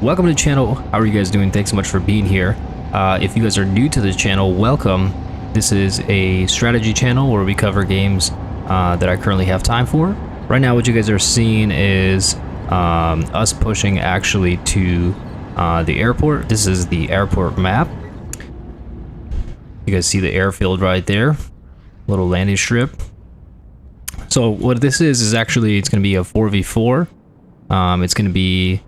welcome to the channel. How are you guys doing? Thanks so much for being here. If you guys are new to the channel, welcome. This is a strategy channel where we cover games that I currently have time for. Right now what you guys are seeing is us pushing actually to the airport. This is the airport map. You guys see the airfield right there, little landing strip. So what this is actually, it's going to be a 4v4. It's going to be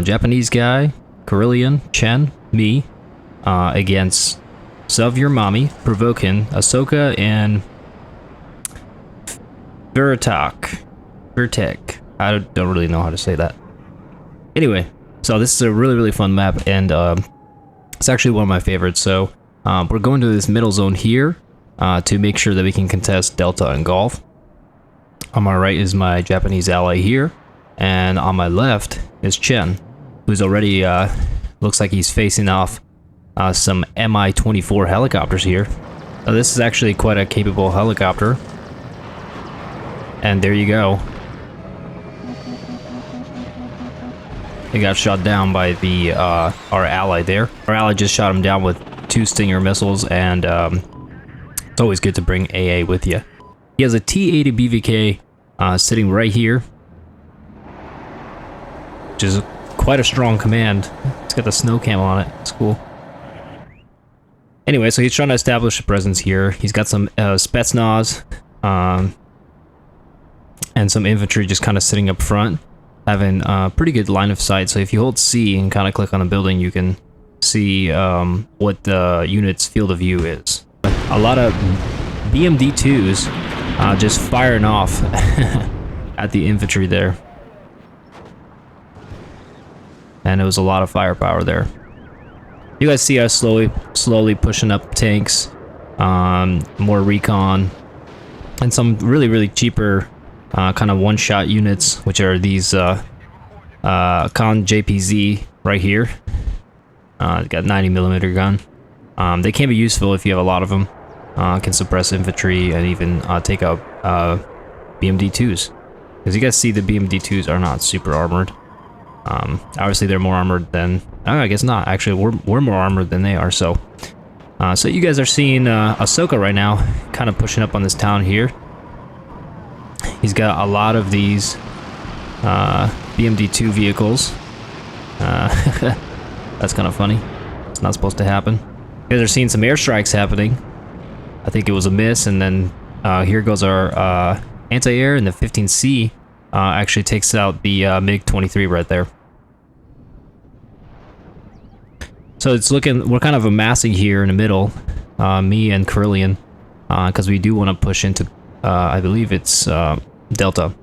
Japanese guy, Carillion, Chen, me, against Sub Your Mommy, Provokin, Ahsoka, and Vertek. I don't really know how to say that. Anyway, so this is a really fun map, and it's actually one of my favorites. So we're going to this middle zone here to make sure that we can contest Delta and Golf. On my right is my Japanese ally here, and on my left is Chen, who's already looks like he's facing off some Mi-24 helicopters here. Now, this is actually quite a capable helicopter, and there you go. He got shot down by the our ally there. Our ally just shot him down with 2 Stinger missiles, and it's always good to bring AA with you. He has a T-80 BVK sitting right here, which is quite a strong command. It's got the snow cam on it. It's cool. Anyway, so he's trying to establish a presence here. He's got some Spetsnaz and some infantry just kind of sitting up front, having pretty good line of sight. So if you hold C and kind of click on the building, you can see what the unit's field of view is. A lot of BMD-2s just firing off at the infantry there. And it was a lot of firepower there. You guys see us slowly pushing up tanks, more recon, and some really cheaper kind of one-shot units, which are these Con JPZ right here. Got 90mm gun. They can be useful if you have a lot of them. Can suppress infantry and even take out BMD-2s. As you guys see, the BMD-2s are not super armored. Obviously they're more armored than... I guess not. Actually, we're more armored than they are, so... so you guys are seeing Ahsoka right now, kind of pushing up on this town here. He's got a lot of these BMD-2 vehicles. That's kind of funny. It's not supposed to happen. You guys are seeing some airstrikes happening. I think it was a miss, and then here goes our anti-air, and the 15C actually takes out the MiG-23 right there. So it's looking, we're kind of amassing here in the middle, me and Carillion, because we do want to push into, I believe it's Delta.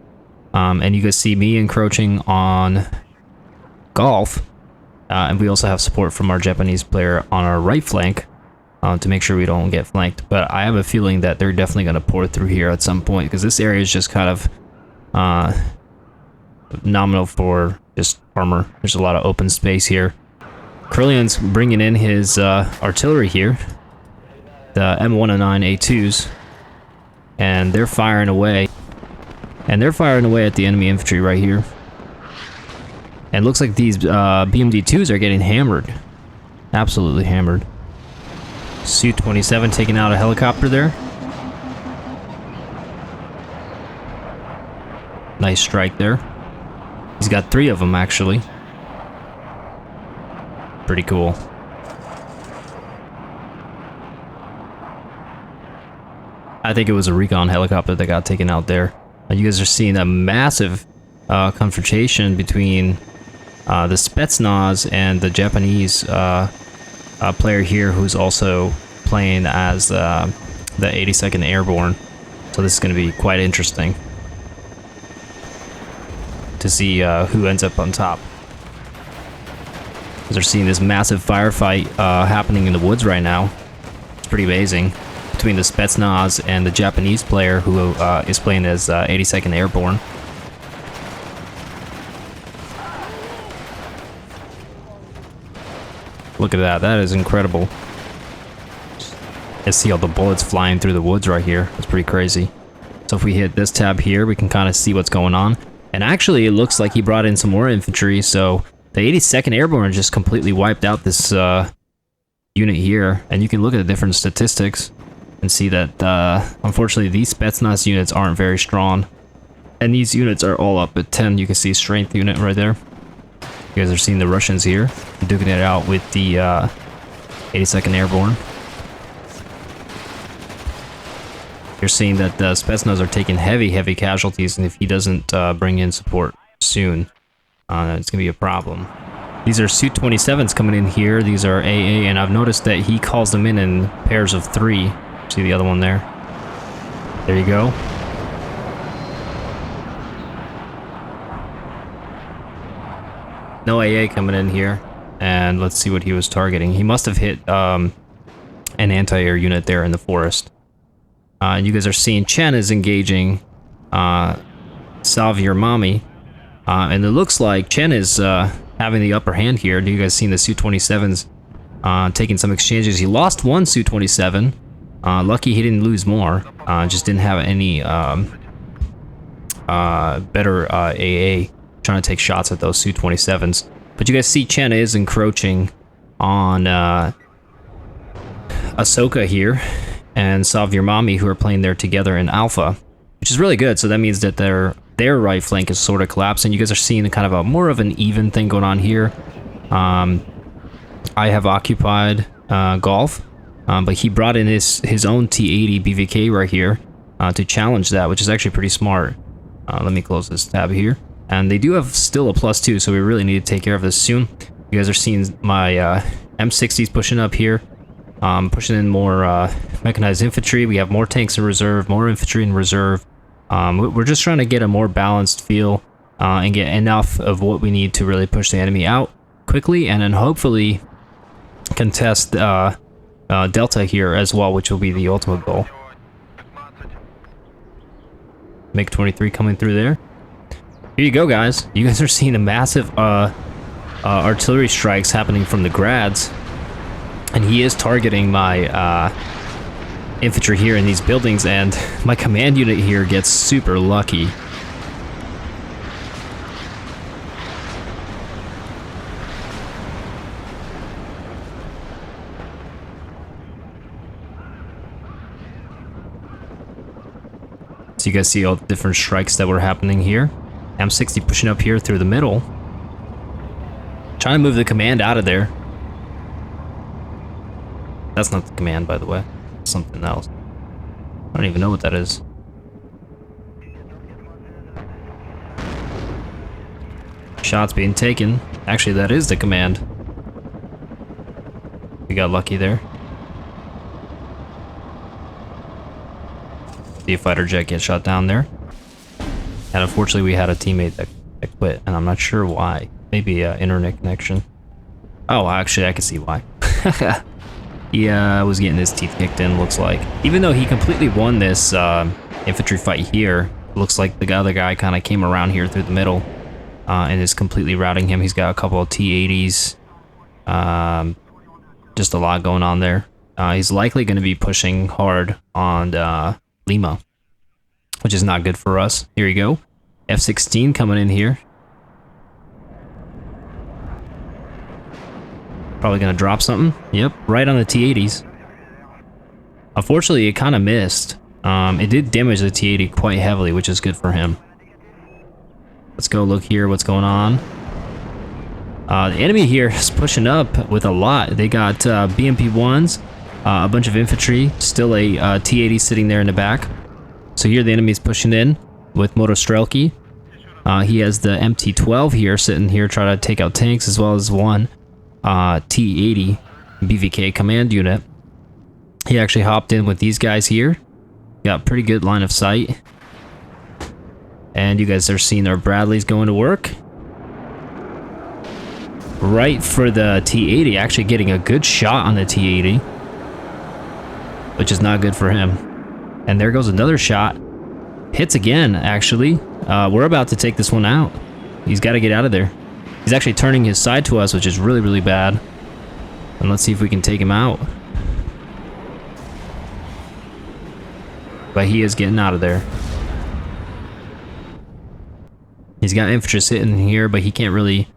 And you guys see me encroaching on Golf, and we also have support from our Japanese player on our right flank to make sure we don't get flanked. But I have a feeling that they're definitely going to pour through here at some point, because this area is just kind of nominal for just armor. There's a lot of open space here. Carillion's bringing in his artillery here, the M109A2s, and they're firing away. And they're firing away at the enemy infantry right here. And it looks like these BMD-2s are getting hammered. Absolutely hammered. Su-27 taking out a helicopter there. Nice strike there. He's got 3 of them, actually. Pretty cool. I think it was a recon helicopter that got taken out there. You guys are seeing a massive confrontation between the Spetsnaz and the Japanese player here, who's also playing as the 82nd Airborne. So this is going to be quite interesting to see who ends up on top. They're seeing this massive firefight happening in the woods right now. It's pretty amazing, between the Spetsnaz and the Japanese player who is playing as 82nd Airborne. Look at that. That is incredible. Let's see all the bullets flying through the woods right here. That's pretty crazy. So if we hit this tab here, we can kind of see what's going on. And actually, it looks like he brought in some more infantry, so The 82nd Airborne just completely wiped out this unit here, and you can look at the different statistics and see that unfortunately these Spetsnaz units aren't very strong, and these units are all up at 10. You can see strength unit right there. You guys are seeing the Russians here duking it out with the 82nd Airborne. You're seeing that the Spetsnaz are taking heavy casualties, and if he doesn't bring in support soon, it's gonna be a problem. These are Su-27s coming in here. These are AA, and I've noticed that he calls them in pairs of 3. See the other one there? There you go. No AA coming in here, and let's see what he was targeting. He must have hit an anti-air unit there in the forest. And you guys are seeing Chen is engaging Salvier Mami, and it looks like Chen is having the upper hand here. You guys seen the Su-27s taking some exchanges. He lost one Su-27. Lucky he didn't lose more. Just didn't have any better AA trying to take shots at those Su-27s. But you guys see Chen is encroaching on Ahsoka here and Salvier Mami, who are playing there together in Alpha, which is really good. So that means that their right flank is sort of collapsing. You guys are seeing kind of a more of an even thing going on here. I have occupied Golf, but he brought in his own T-80 BVK right here to challenge that, which is actually pretty smart. Let me close this tab here. And they do have still a +2, so we really need to take care of this soon. You guys are seeing my M60s pushing up here. Pushing in more mechanized infantry. We have more tanks in reserve, more infantry in reserve. We're just trying to get a more balanced feel and get enough of what we need to really push the enemy out quickly, and then hopefully contest Delta here as well, which will be the ultimate goal. MiG-23 coming through there. Here you go, guys. You guys are seeing a massive artillery strikes happening from the Grads. And he is targeting my infantry here in these buildings, and my command unit here gets super lucky. So you guys see all the different strikes that were happening here. M60 pushing up here through the middle. Trying to move the command out of there. That's not the command, by the way. It's something else. I don't even know what that is. Shots being taken. Actually, that is the command. We got lucky there. See a fighter jet get shot down there. And unfortunately, we had a teammate that quit, and I'm not sure why. Maybe internet connection. Oh, actually, I can see why. He was getting his teeth kicked in, looks like. Even though he completely won this infantry fight here, looks like the other guy kind of came around here through the middle and is completely routing him. He's got a couple of T-80s. Just a lot going on there. He's likely going to be pushing hard on Lima, which is not good for us. Here you go. F-16 coming in here. Probably gonna drop something. Yep, right on the T-80s. Unfortunately, it kind of missed. It did damage the T-80 quite heavily, which is good for him. Let's go look here what's going on. The enemy here is pushing up with a lot. They got BMP-1s, a bunch of infantry, still a T-80 sitting there in the back. So here the enemy's pushing in with Motostrelki. He has the MT-12 here sitting here trying to take out tanks, as well as one T-80 BVK command unit. He actually hopped in with these guys here. Got pretty good line of sight. And you guys are seeing our Bradleys going to work. Right for the T-80, actually getting a good shot on the T-80. Which is not good for him. And there goes another shot. Hits again, actually. We're about to take this one out. He's got to get out of there. He's actually turning his side to us, which is really, really bad. And let's see if we can take him out. But he is getting out of there. He's got infantry sitting here, but he can't really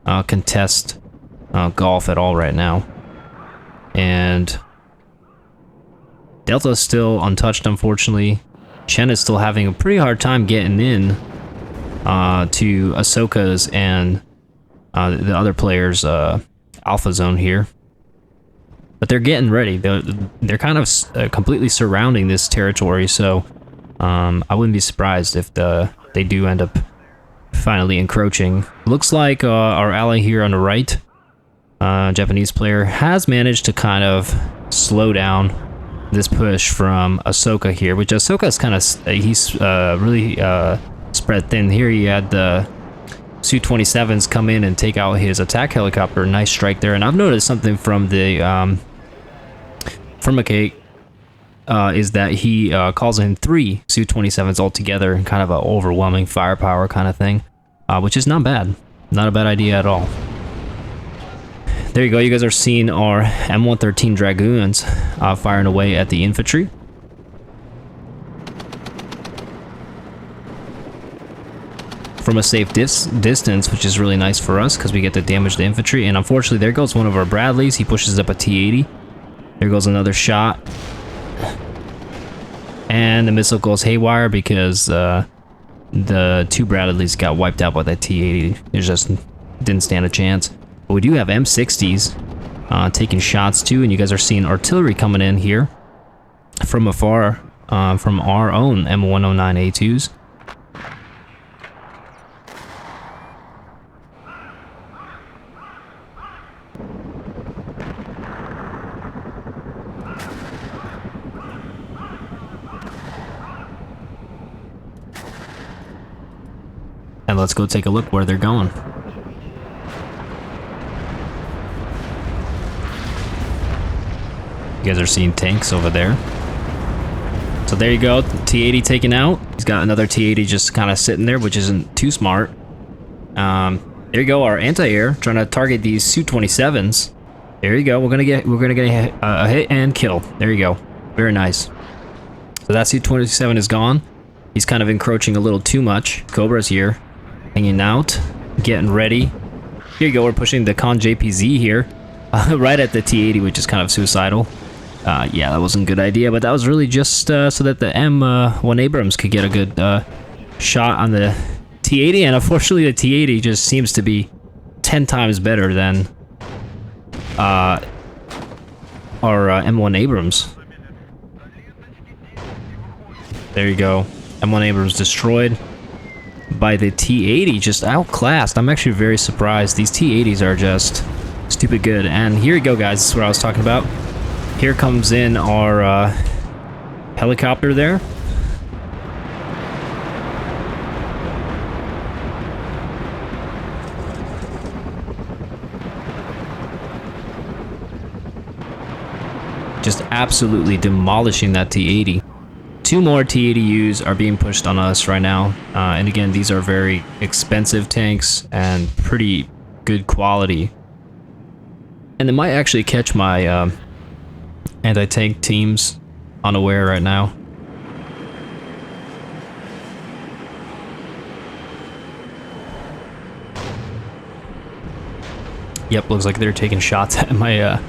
contest Golf at all right now. And Delta is still untouched, unfortunately. Chen is still having a pretty hard time getting in to Ahsoka's and the other players' alpha zone here. But they're getting ready. They're kind of completely surrounding this territory, so I wouldn't be surprised if they do end up finally encroaching. Looks like our ally here on the right, Japanese player, has managed to kind of slow down this push from Ahsoka here, which Ahsoka's kind of, he's really spread thin. Here he had the Su-27s come in and take out his attack helicopter. Nice strike there. And I've noticed something from the from McKay is that he calls in 3 Su-27s altogether, kind of an overwhelming firepower kind of thing, which is not bad. Not a bad idea at all. There you go. You guys are seeing our M113 Dragoons firing away at the infantry. From a safe distance, which is really nice for us because we get to damage the infantry. And unfortunately, there goes one of our Bradleys. He pushes up a T-80. There goes another shot. And the missile goes haywire because the 2 Bradleys got wiped out by that T-80. It just didn't stand a chance. But we do have M60s taking shots too, and you guys are seeing artillery coming in here from afar from our own M109A2s. And let's go take a look where they're going. You guys are seeing tanks over there. So there you go, T-80 taken out. He's got another T-80 just kind of sitting there, which isn't too smart. There you go, our anti-air trying to target these Su-27s. There you go. We're gonna get a hit and kill. There you go. Very nice. So that Su-27 is gone. He's kind of encroaching a little too much. Cobra's here, hanging out, getting ready. Here you go. We're pushing the Con JPZ here, right at the T-80, which is kind of suicidal. Yeah, that wasn't a good idea, but that was really just so that the M1 Abrams could get a good shot on the T-80, and unfortunately the T-80 just seems to be 10 times better than our M1 Abrams. There you go. M1 Abrams destroyed by the T-80, just outclassed. I'm actually very surprised. These T-80s are just stupid good. And here you go, guys. This is what I was talking about. Here comes in our helicopter there. Just absolutely demolishing that T-80. 2 more T-80Us are being pushed on us right now. And again, these are very expensive tanks and pretty good quality. And they might actually catch my anti-tank teams unaware right now. Yep, looks like they're taking shots at my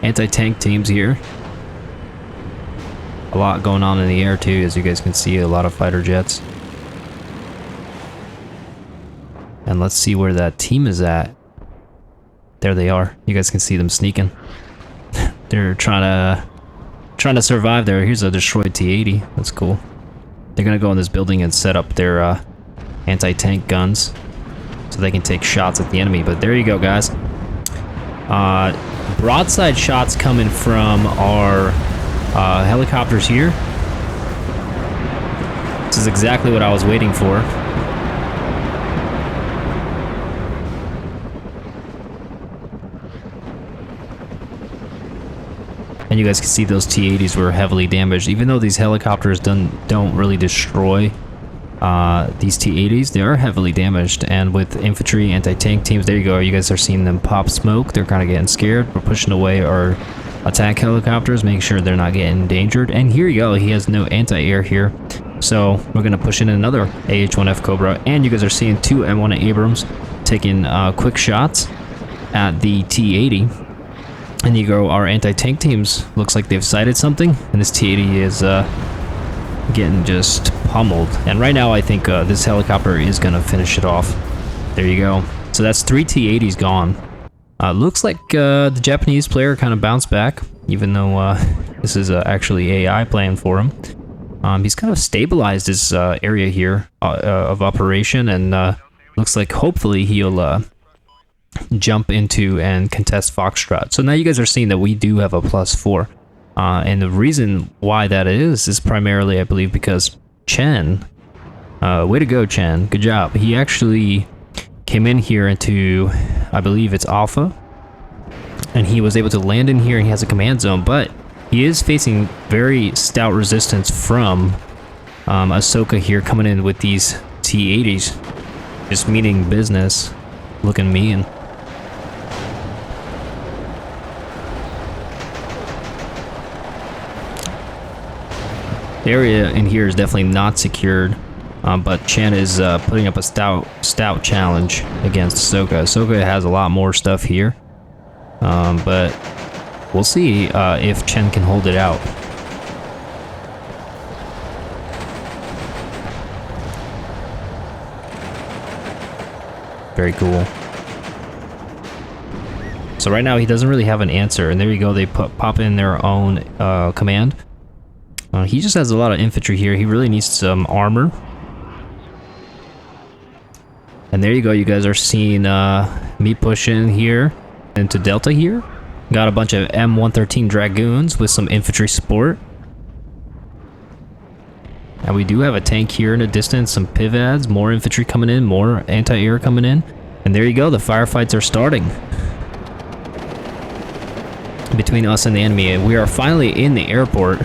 anti-tank teams here. A lot going on in the air too, as you guys can see, a lot of fighter jets. And let's see where that team is at. There they are. You guys can see them sneaking. They're trying to survive there. Here's a destroyed T-80. That's cool. They're gonna go in this building and set up their anti-tank guns so they can take shots at the enemy. But there you go, guys. Broadside shots coming from our helicopters here. This is exactly what I was waiting for. And you guys can see those T-80s were heavily damaged. Even though these helicopters don't really destroy these T-80s, they are heavily damaged. And with infantry, anti-tank teams, there you go. You guys are seeing them pop smoke. They're kind of getting scared. We're pushing away our attack helicopters, making sure they're not getting endangered. And here you go. He has no anti-air here. So we're going to push in another AH-1F Cobra. And you guys are seeing 2 M1 Abrams taking quick shots at the T-80. And you go, our anti-tank teams, looks like they've sighted something, and this T-80 is getting just pummeled. And right now I think this helicopter is gonna finish it off. There you go. So that's 3 T-80s gone. Looks like the Japanese player kind of bounced back, even though this is actually AI playing for him. He's kind of stabilized his area here of operation, and looks like hopefully he'll jump into and contest Foxtrot. So now you guys are seeing that we do have a +4. And the reason why that is primarily, I believe, because Chen, way to go, Chen, good job. He actually came in here into, I believe it's Alpha, and he was able to land in here, and he has a command zone, but he is facing very stout resistance from Ahsoka here, coming in with these T-80s, just meaning business, looking mean. The area in here is definitely not secured, but Chen is putting up a stout challenge against Ahsoka. Ahsoka has a lot more stuff here, but we'll see if Chen can hold it out. Very cool. So right now he doesn't really have an answer, and there you go, they pop in their own command. He just has a lot of infantry here. He really needs some armor. And there you go, you guys are seeing me push in here into Delta here. Got a bunch of M113 Dragoons with some infantry support. And we do have a tank here in the distance, some PIVADs, more infantry coming in, more anti-air coming in. And there you go, the firefights are starting between us and the enemy. And we are finally in the airport.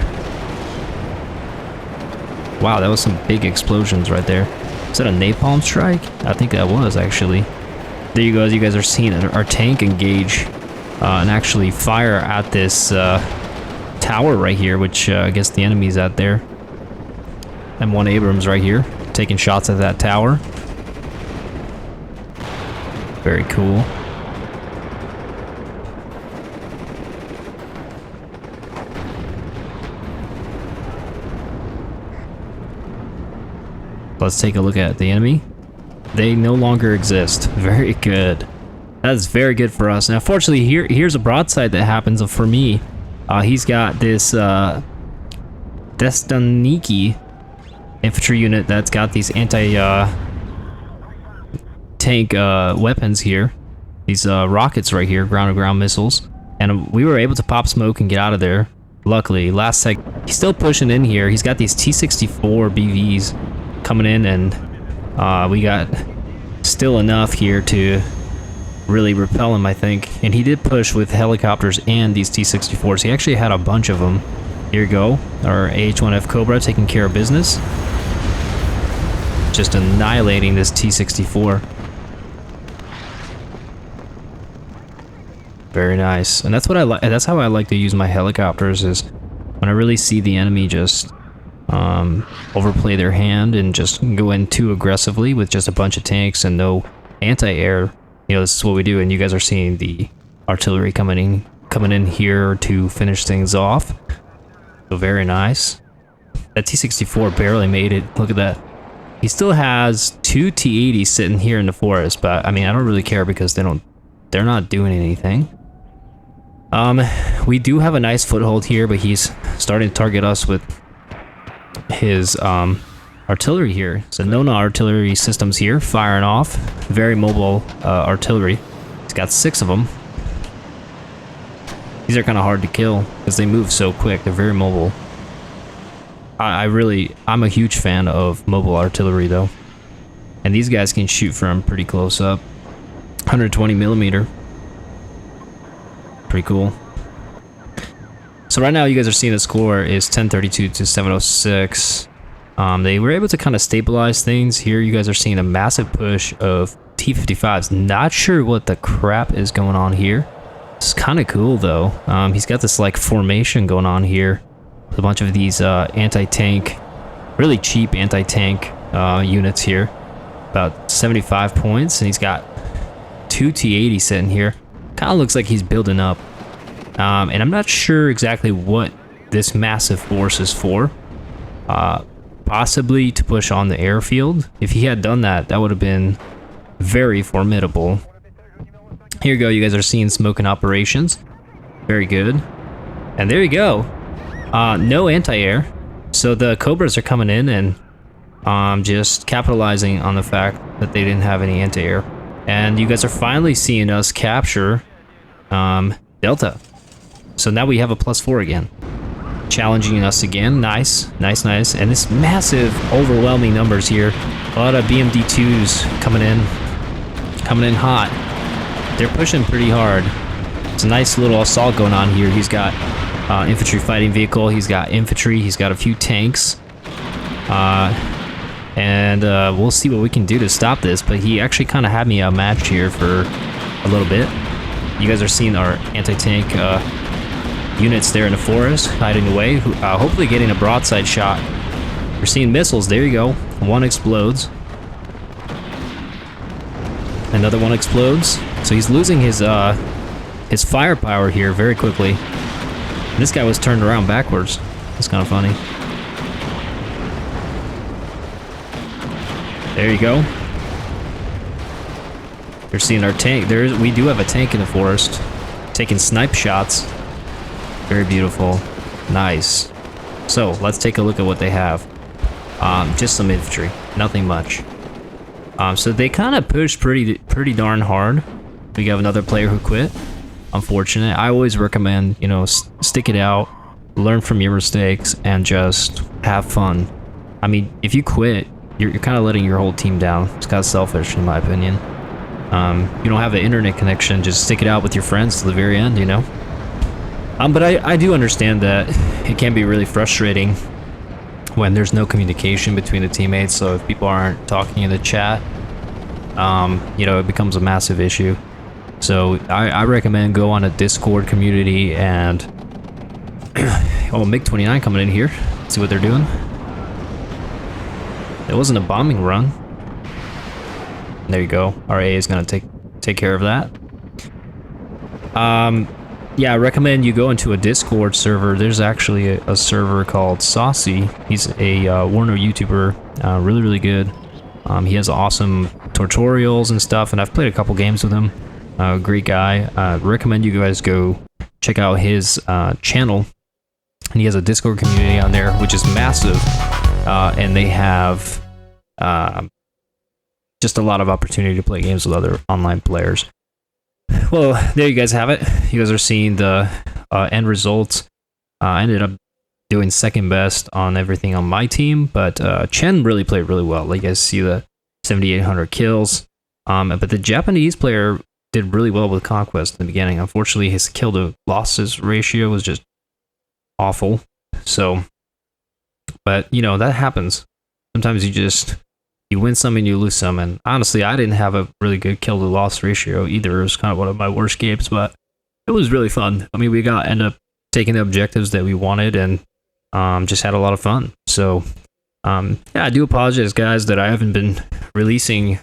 Wow, that was some big explosions right there. Is that a napalm strike? I think that was, actually. There you go, as you guys are seeing our tank engage and actually fire at this tower right here, which I guess the enemy's at there. M1 Abrams right here, taking shots at that tower. Very cool. Let's take a look at the enemy. They no longer exist. Very good. That's very good for us. Now, fortunately, here's a broadside that happens for me. He's got this Destaniki infantry unit that's got these anti-tank weapons here. These rockets right here, ground-to-ground missiles. And we were able to pop smoke and get out of there. Luckily, last sec, he's still pushing in here. He's got these T-64 BVs coming in, and we got still enough here to really repel him, I think. And he did push with helicopters and these T-64s. He actually had a bunch of them. Here you go, our AH-1F Cobra taking care of business. Just annihilating this T-64. Very nice. And that's what I like. That's how I like to use my helicopters, is when I really see the enemy just overplay their hand and just go in too aggressively with just a bunch of tanks and no anti-air. You know, this is what we do, and you guys are seeing the artillery coming in here to finish things off. So very nice. That T-64 barely made it. Look at that. He still has 2 T-80s sitting here in the forest, but I mean, I don't really care because they're not doing anything. We do have a nice foothold here, but he's starting to target us with his artillery here. So Nona artillery systems here firing off. Very mobile artillery. He's got 6 of them. These are kind of hard to kill because they move so quick. They're very mobile. I'm a huge fan of mobile artillery though. And these guys can shoot from pretty close up. 120 millimeter. Pretty cool. So right now you guys are seeing the score is 1032 to 706. They were able to kind of stabilize things. Here you guys are seeing a massive push of T-55s. Not sure what the crap is going on here. It's kind of cool though. He's got this like formation going on here with a bunch of these anti-tank, really cheap anti-tank units here. About 75 points, and he's got 2 T-80 sitting here. Kind of looks like he's building up. And I'm not sure exactly what this massive force is for. Possibly to push on the airfield. If he had done that, that would have been very formidable. Here you go, you guys are seeing smoking operations. Very good. And there you go. No anti-air. So the Cobras are coming in and just capitalizing on the fact that they didn't have any anti-air. And you guys are finally seeing us capture Delta. So now we have a +4 again. Challenging us again. Nice, nice, nice. And this massive, overwhelming numbers here. A lot of BMD2s coming in hot. They're pushing pretty hard. It's a nice little assault going on here. He's got infantry fighting vehicle. He's got infantry. He's got a few tanks. And we'll see what we can do to stop this. But he actually kind of had me outmatched here for a little bit. You guys are seeing our anti-tank units there in the forest, hiding away, hopefully getting a broadside shot. We're seeing missiles. There you go. One explodes. Another one explodes. So he's losing his firepower here very quickly. This guy was turned around backwards. That's kind of funny. There you go. You're seeing our tank. We do have a tank in the forest, taking snipe shots. Very beautiful. Nice. So let's take a look at what they have. Just some infantry, nothing much. So they kind of pushed pretty darn hard. We have another player who quit. Unfortunate. I always recommend, you know, stick it out, learn from your mistakes, and just have fun. I mean, if you quit, you're kind of letting your whole team down. It's kind of selfish, in my opinion. You don't have an internet connection, just stick it out with your friends to the very end, you know? But I do understand that it can be really frustrating when there's no communication between the teammates. So if people aren't talking in the chat, you know, it becomes a massive issue. So I recommend go on a Discord community and oh, MiG-29 coming in here. See what they're doing. It wasn't a bombing run. There you go. Our A is gonna take care of that. Yeah, I recommend you go into a Discord server. There's actually a server called Saucy. He's a Warno YouTuber, really good. He has awesome tutorials and stuff, and I've played a couple games with him. Great guy. Recommend you guys go check out his channel. And he has a Discord community on there, which is massive, and they have just a lot of opportunity to play games with other online players. Well, there you guys have it. You guys are seeing the end results. I ended up doing second best on everything on my team, but Chen really played really well. Like, you guys see the 7,800 kills. But the Japanese player did really well with Conquest in the beginning. Unfortunately, his kill to losses ratio was just awful. So, but you know, that happens. Sometimes you win some and you lose some, and honestly, I didn't have a really good kill to loss ratio either. It was kind of one of my worst games, but it was really fun. I mean, we ended up taking the objectives that we wanted, and just had a lot of fun. So, yeah, I do apologize, guys, that I haven't been releasing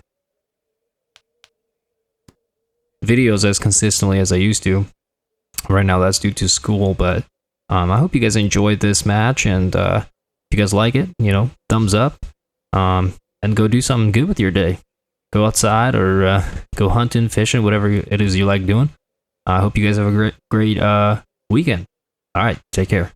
videos as consistently as I used to. Right now, that's due to school, but I hope you guys enjoyed this match, and if you guys like it, you know, thumbs up. And go do something good with your day. Go outside or go hunting, fishing, whatever it is you like doing. I hope you guys have a great weekend. All right, take care.